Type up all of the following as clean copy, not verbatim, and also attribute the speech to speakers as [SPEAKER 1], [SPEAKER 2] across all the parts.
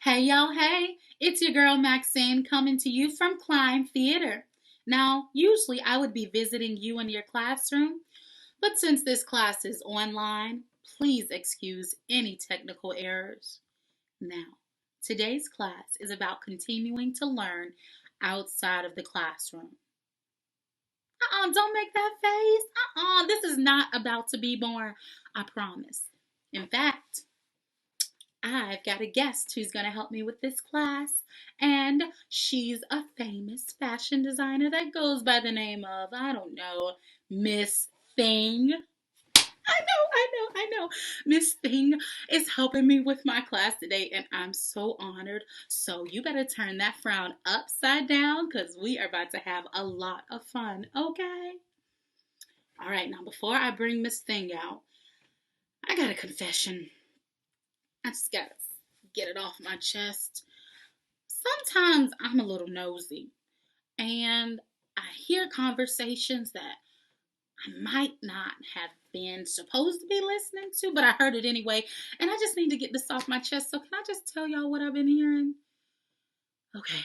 [SPEAKER 1] Hey y'all, hey, it's your girl Maxine coming to you from Klein Theater. Now, usually I would be visiting you in your classroom, but since this class is online, please excuse any technical errors. Now, today's class is about continuing to learn outside of the classroom. Don't make that face. This is not about to be born, I promise. In fact, I've got a guest who's going to help me with this class, and she's a famous fashion designer that goes by the name of, I don't know, Miss Thing. I know. Miss Thing is helping me with my class today, and I'm so honored. So you better turn that frown upside down because we are about to have a lot of fun, okay? All right, now before I bring Miss Thing out, I got a confession. I just got to get it off my chest. Sometimes I'm a little nosy and I hear conversations that I might not have been supposed to be listening to, but I heard it anyway. And I just need to get this off my chest. So, can I just tell y'all what I've been hearing? Okay.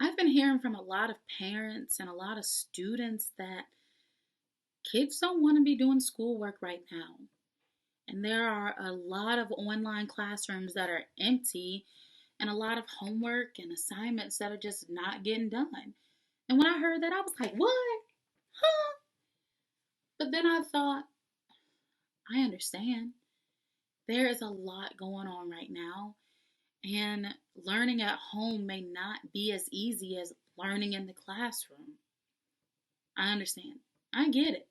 [SPEAKER 1] I've been hearing from a lot of parents and a lot of students that kids don't want to be doing schoolwork right now. And there are a lot of online classrooms that are empty and a lot of homework and assignments that are just not getting done. And when I heard that, I was like, what? Huh? But then I thought, I understand. There is a lot going on right now, and learning at home may not be as easy as learning in the classroom. I understand. I get it.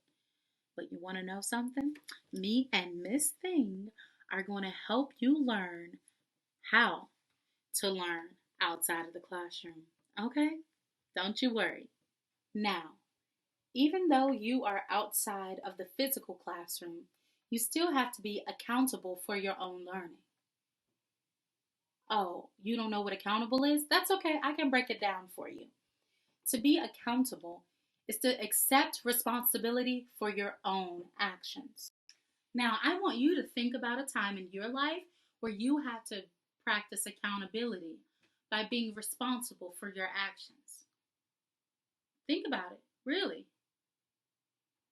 [SPEAKER 1] But you want to know something? Me and Miss Thing are going to help you learn how to learn outside of the classroom. Okay? Don't you worry. Now, even though you are outside of the physical classroom, you still have to be accountable for your own learning. Oh, you don't know what accountable is? That's okay. I can break it down for you. To be accountable is to accept responsibility for your own actions. Now, I want you to think about a time in your life where you had to practice accountability by being responsible for your actions. Think about it, really.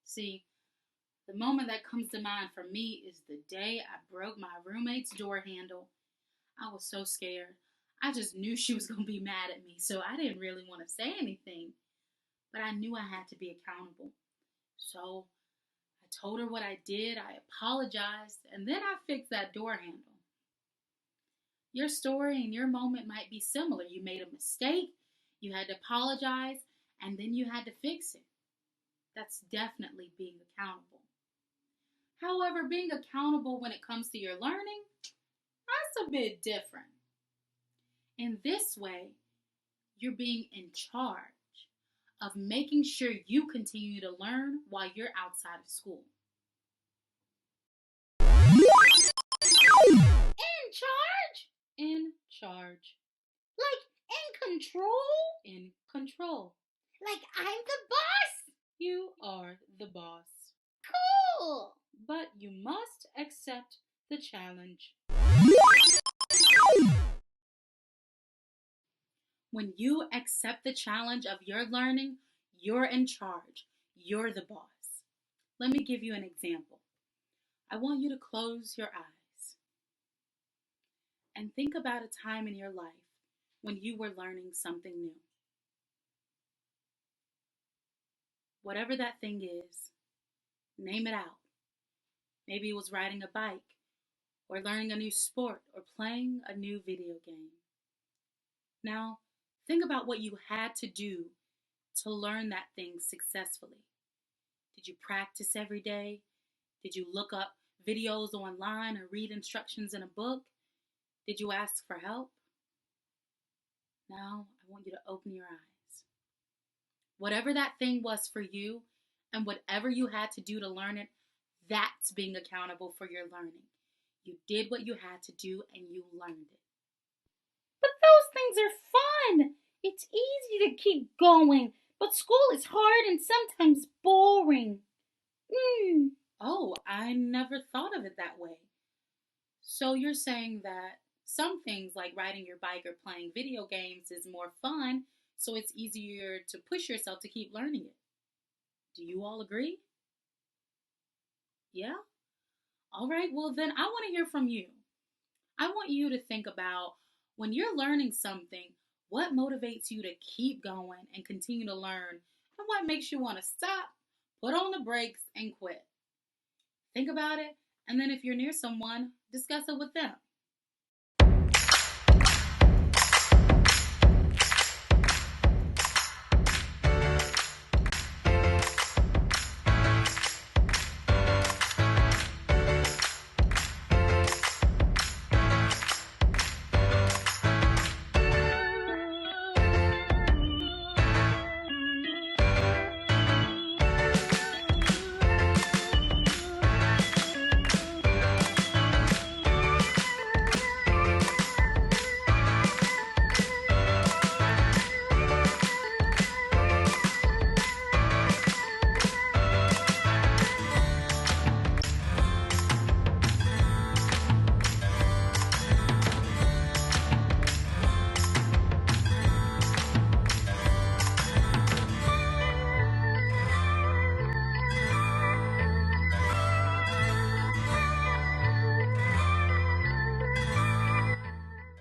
[SPEAKER 1] See, the moment that comes to mind for me is the day I broke my roommate's door handle. I was so scared. I just knew she was going to be mad at me, so I didn't really want to say anything. But I knew I had to be accountable. So I told her what I did, I apologized, and then I fixed that door handle. Your story and your moment might be similar. You made a mistake, you had to apologize, and then you had to fix it. That's definitely being accountable. However, being accountable when it comes to your learning, that's a bit different. In this way, you're being in charge of making sure you continue to learn while you're outside of school. In charge? In charge.
[SPEAKER 2] Like in control?
[SPEAKER 1] In control.
[SPEAKER 2] Like I'm the boss?
[SPEAKER 1] You are the boss.
[SPEAKER 2] Cool!
[SPEAKER 1] But you must accept the challenge. When you accept the challenge of your learning, you're in charge. You're the boss. Let me give you an example. I want you to close your eyes and think about a time in your life when you were learning something new. Whatever that thing is, name it out. Maybe it was riding a bike, or learning a new sport, or playing a new video game. Now, think about what you had to do to learn that thing successfully. Did you practice every day? Did you look up videos online or read instructions in a book? Did you ask for help? Now, I want you to open your eyes. Whatever that thing was for you, and whatever you had to do to learn it, that's being accountable for your learning. You did what you had to do and you learned it.
[SPEAKER 2] But those things are fun. It's easy to keep going, but school is hard and sometimes boring.
[SPEAKER 1] Oh, I never thought of it that way. So you're saying that some things like riding your bike or playing video games is more fun, so it's easier to push yourself to keep learning it. Do you all agree? Yeah? All right, well, then I want to hear from you. I want you to think about when you're learning something, what motivates you to keep going and continue to learn, and what makes you want to stop, put on the brakes, and quit. Think about it, and then if you're near someone, discuss it with them.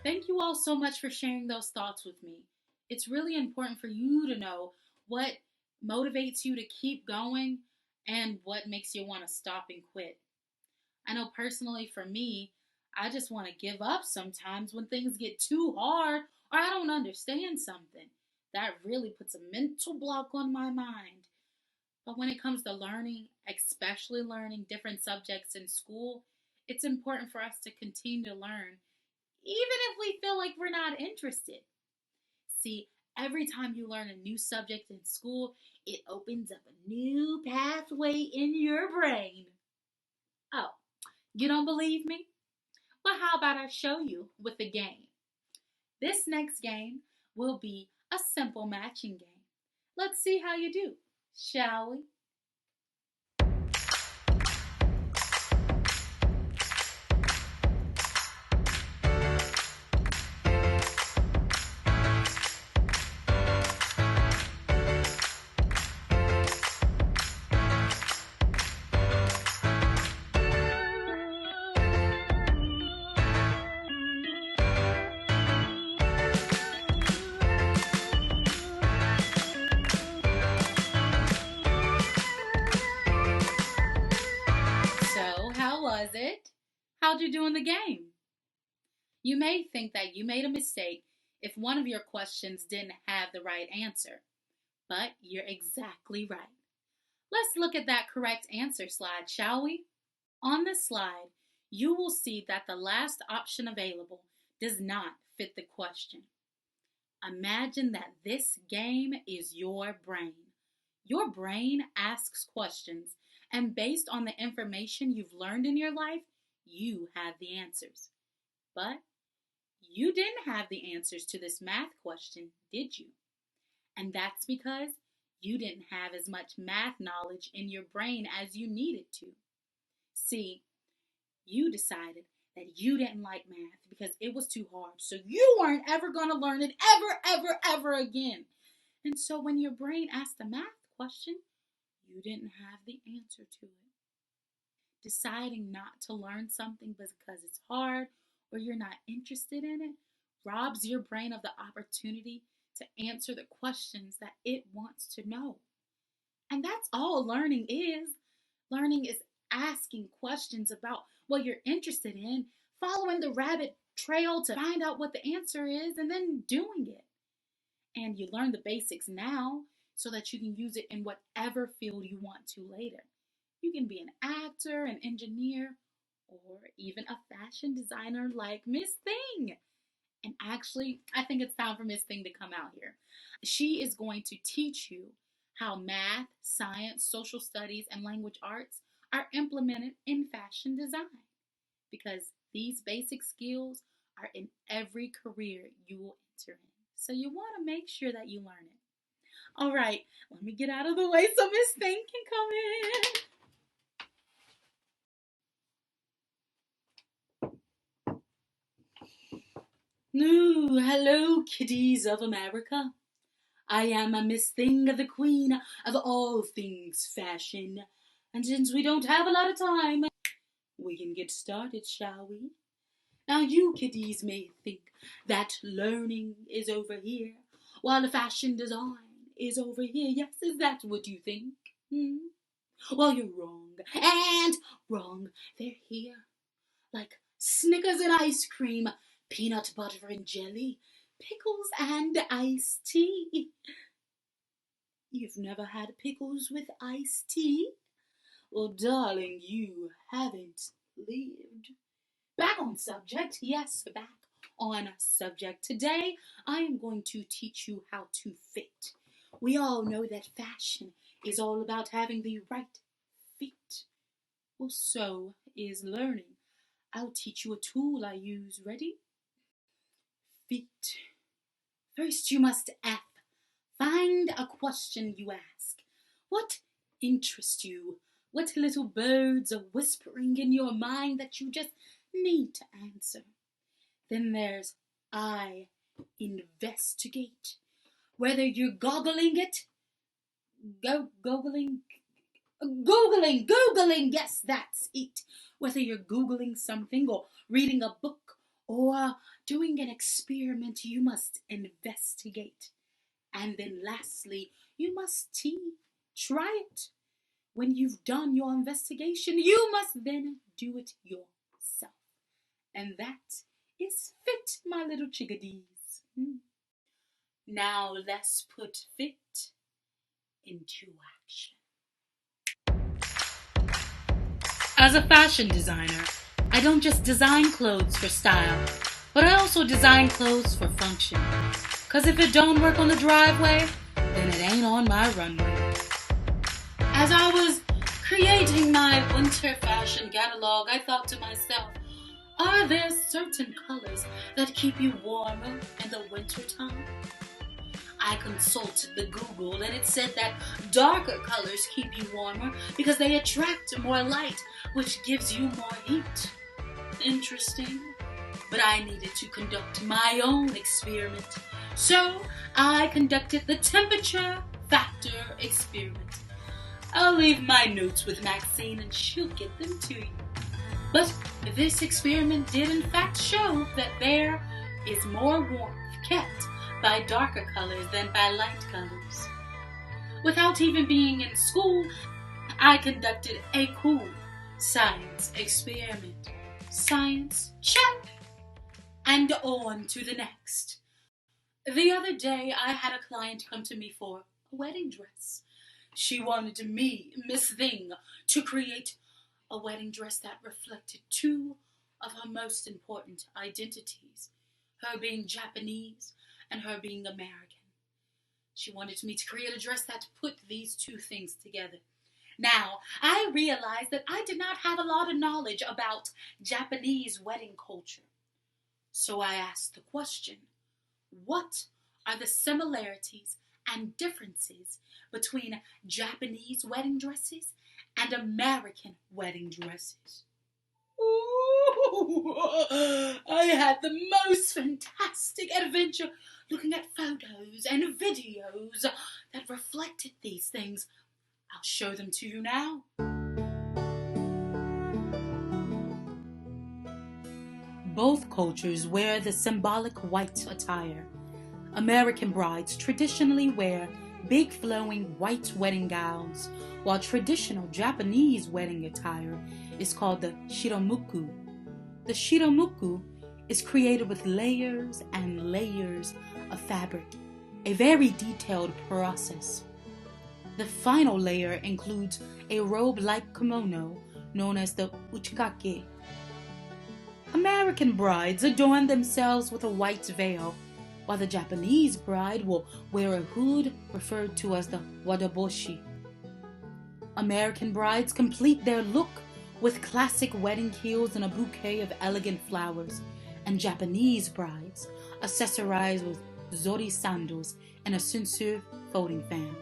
[SPEAKER 1] Thank you all so much for sharing those thoughts with me. It's really important for you to know what motivates you to keep going and what makes you want to stop and quit. I know personally for me, I just want to give up sometimes when things get too hard or I don't understand something. That really puts a mental block on my mind. But when it comes to learning, especially learning different subjects in school, it's important for us to continue to learn, even if we feel like we're not interested. See, every time you learn a new subject in school, it opens up a new pathway in your brain. Oh, you don't believe me? Well, how about I show you with a game? This next game will be a simple matching game. Let's see how you do, shall we? So, how was it? How'd you do in the game? You may think that you made a mistake if one of your questions didn't have the right answer, but you're exactly right. Let's look at that correct answer slide, shall we? On the slide, you will see that the last option available does not fit the question. Imagine that this game is your brain. Your brain asks questions, and based on the information you've learned in your life, you have the answers. But you didn't have the answers to this math question, did you? And that's because you didn't have as much math knowledge in your brain as you needed to. See, you decided that you didn't like math because it was too hard, so you weren't ever going to learn it ever again. And so when your brain asked a math question, you didn't have the answer to it. Deciding not to learn something because it's hard or you're not interested in it robs your brain of the opportunity to answer the questions that it wants to know. And that's all learning is. Learning is asking questions about what you're interested in, following the rabbit trail to find out what the answer is, and then doing it. And you learn the basics now so that you can use it in whatever field you want to later. You can be an actor, an engineer, or even a fashion designer like Miss Thing. And actually, I think it's time for Miss Thing to come out here. She is going to teach you how math, science, social studies, and language arts are implemented in fashion design. Because these basic skills are in every career you will enter in. So you want to make sure that you learn it. All right, let me get out of the way so Miss Thing can come in. Ooh, hello, kiddies of America. I am a Miss Thing, the queen of all things fashion. And since we don't have a lot of time, we can get started, shall we? Now, you kiddies may think that learning is over here, while the fashion design is over here. Yes, is that what you think? Hmm? Well, you're wrong. And wrong. They're here. Like Snickers and ice cream, peanut butter and jelly, pickles and iced tea. You've never had pickles with iced tea? Well, darling, you haven't lived. Back on subject, yes, back on subject. Today, I am going to teach you how to fit. We all know that fashion is all about having the right fit. Well, so is learning. I'll teach you a tool I use. Ready? Fit. First, you must F. Find a question you ask. What interests you? What little birds are whispering in your mind that you just need to answer? Then there's I. Investigate. Whether you're googling it, googling, yes, that's it. Whether you're googling something or reading a book or doing an experiment, you must investigate. And then lastly, you must try it. When you've done your investigation, you must then do it yourself. And that is fit, my little chickadees. Now let's put fit into action. As a fashion designer, I don't just design clothes for style, but I also design clothes for function. Cause if it don't work on the driveway, then it ain't on my runway. As I was creating my winter fashion catalog, I thought to myself, are there certain colors that keep you warmer in the wintertime? I consulted the Google and it said that darker colors keep you warmer because they attract more light, which gives you more heat. Interesting. But I needed to conduct my own experiment. So I conducted the temperature factor experiment. I'll leave my notes with Maxine and she'll get them to you. But this experiment did in fact show that there is more warmth kept by darker colors than by light colors. Without even being in school, I conducted a cool science experiment. Science, check! And on to the next. The other day, I had a client come to me for a wedding dress. She wanted me, Miss Thing, to create a wedding dress that reflected two of her most important identities, her being Japanese and her being American. She wanted me to create a dress that put these two things together. Now, I realized that I did not have a lot of knowledge about Japanese wedding culture. So I asked the question, what are the similarities and differences between Japanese wedding dresses and American wedding dresses? Ooh, I had the most fantastic adventure looking at photos and videos that reflected these things. I'll show them to you now. Both cultures wear the symbolic white attire. American brides traditionally wear big flowing white wedding gowns, while traditional Japanese wedding attire is called the shiromuku. The shiromuku is created with layers and layers of fabric, a very detailed process. The final layer includes a robe-like kimono known as the uchikake. American brides adorn themselves with a white veil, while the Japanese bride will wear a hood referred to as the wadaboshi. American brides complete their look with classic wedding heels and a bouquet of elegant flowers, and Japanese brides accessorize with zori sandals and a sensu folding fan.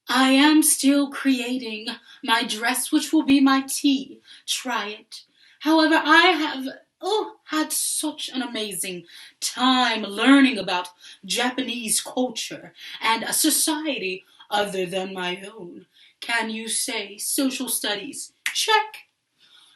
[SPEAKER 1] I am still creating my dress, which will be my tea. Try it. However, I have Oh, had such an amazing time learning about Japanese culture and a society other than my own. Can you say social studies? Check.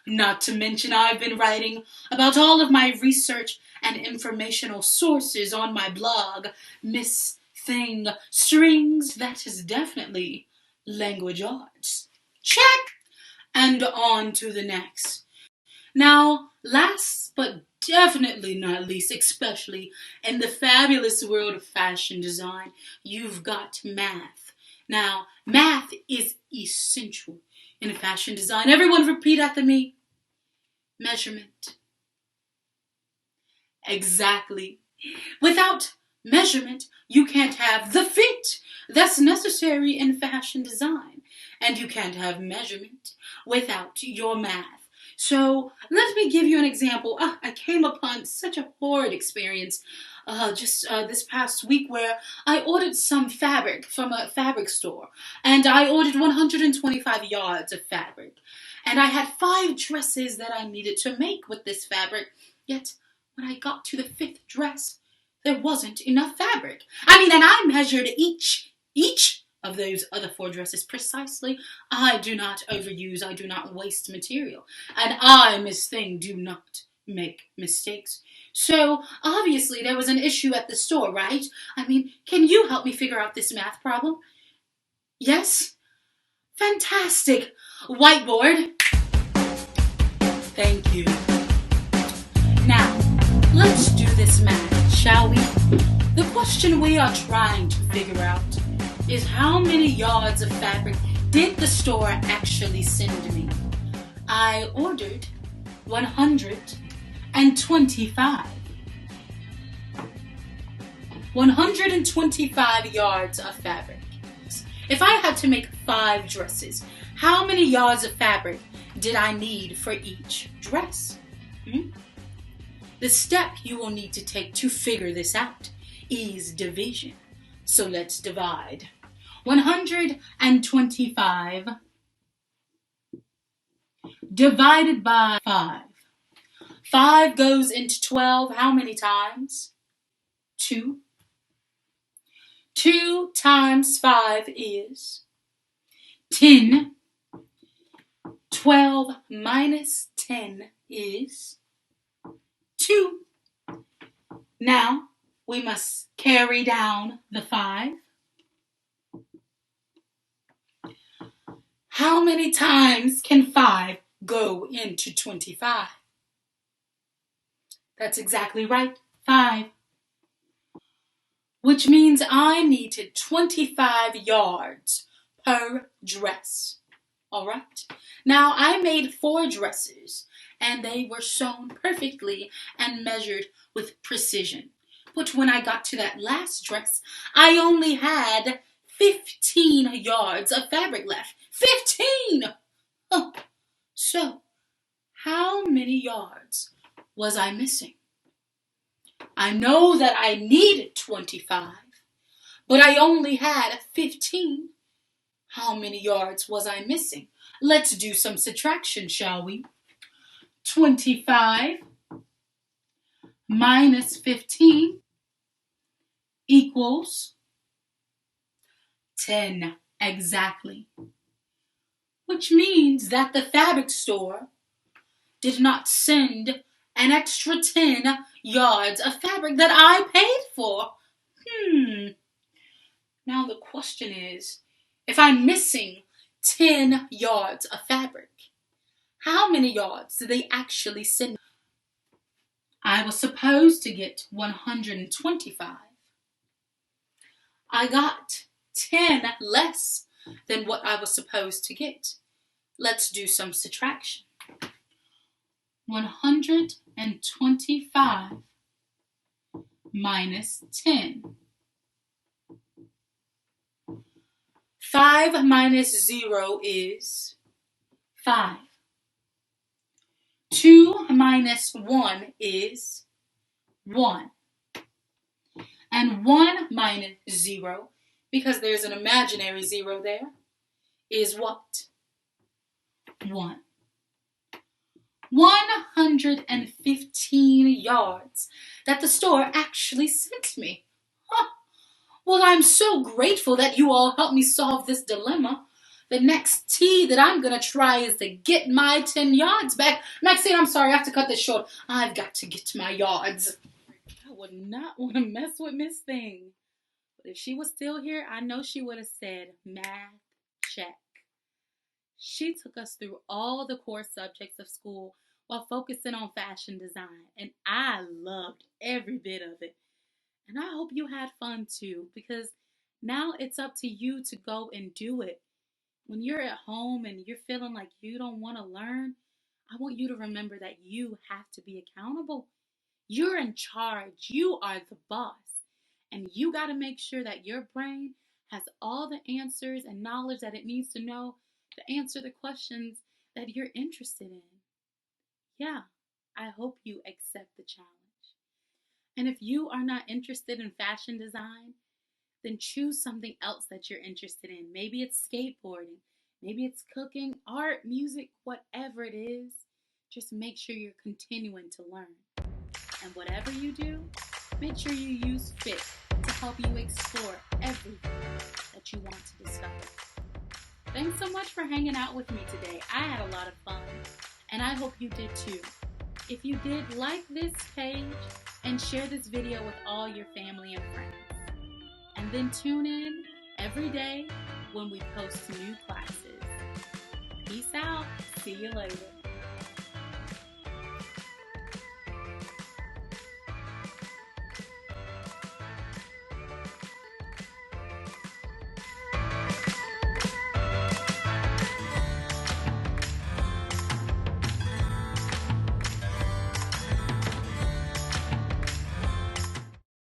[SPEAKER 1] Not to mention, I've been writing about all of my research and informational sources on my blog, Miss Thing Strings. That is definitely language arts. Check! And on to the next. Now, last but definitely not least, especially in the fabulous world of fashion design, you've got math. Now, math is essential in fashion design. Everyone repeat after me. Measurement. Exactly. Without measurement, you can't have the fit that's necessary in fashion design. And you can't have measurement without your math. So let me give you an example. I came upon such a horrid experience just this past week where I ordered some fabric from a fabric store. And I ordered 125 yards of fabric. And I had 5 dresses that I needed to make with this fabric. Yet when I got to the 5th dress, there wasn't enough fabric. And I measured each of those other 4 dresses precisely. I do not overuse, I do not waste material. And I, Miss Thing, do not make mistakes. So, obviously, there was an issue at the store, right? Can you help me figure out this math problem? Yes? Fantastic. Whiteboard. Thank you. Now, let's do this math, shall we? The question we are trying to figure out is how many yards of fabric did the store actually send me? I ordered 125. 125 yards of fabric. If I had to make 5 dresses, how many yards of fabric did I need for each dress? The step you will need to take to figure this out is division. So let's divide. 125 divided by 5. 5 goes into 12 how many times? 2. 2 times 5 is 10. 12 minus 10 is 2. Now, we must carry down the 5. How many times can 5 go into 25? That's exactly right, 5. Which means I needed 25 yards per dress. All right? Now, I made 4 dresses, and they were sewn perfectly and measured with precision. But when I got to that last dress, I only had 15 yards of fabric left. 15! Oh. So, how many yards was I missing? I know that I needed 25, but I only had 15. How many yards was I missing? Let's do some subtraction, shall we? 25 minus 15 equals 10 exactly. Which means that the fabric store did not send an extra 10 yards of fabric that I paid for. Now the question is, if I'm missing 10 yards of fabric, how many yards did they actually send? I was supposed to get 125. I got 10 less than what I was supposed to get. Let's do some subtraction. 125 minus 10. 5 minus 0 is 5. 2 minus 1 is 1. And 1 minus 0, because there's an imaginary 0 there, is what? 1. 115 yards that the store actually sent me. Huh. Well, I'm so grateful that you all helped me solve this dilemma. The next tea that I'm going to try is to get my 10 yards back. Maxine, I'm sorry, I have to cut this short. I've got to get to my yards. I would not want to mess with Miss Thing. But if she was still here, I know she would have said, math, check. She took us through all the core subjects of school while focusing on fashion design, and I loved every bit of it. And I hope you had fun too, because now it's up to you to go and do it. When you're at home and you're feeling like you don't want to learn, I want you to remember that you have to be accountable. You're in charge. You are the boss. And you got to make sure that your brain has all the answers and knowledge that it needs to know to answer the questions that you're interested in. Yeah, I hope you accept the challenge. And if you are not interested in fashion design, then choose something else that you're interested in. Maybe it's skateboarding, maybe it's cooking, art, music, whatever it is. Just make sure you're continuing to learn. And whatever you do, make sure you use FIT to help you explore everything that you want to discover. Thanks so much for hanging out with me today. I had a lot of fun, and I hope you did too. If you did, like this page and share this video with all your family and friends. And then tune in every day when we post new classes. Peace out. See you later.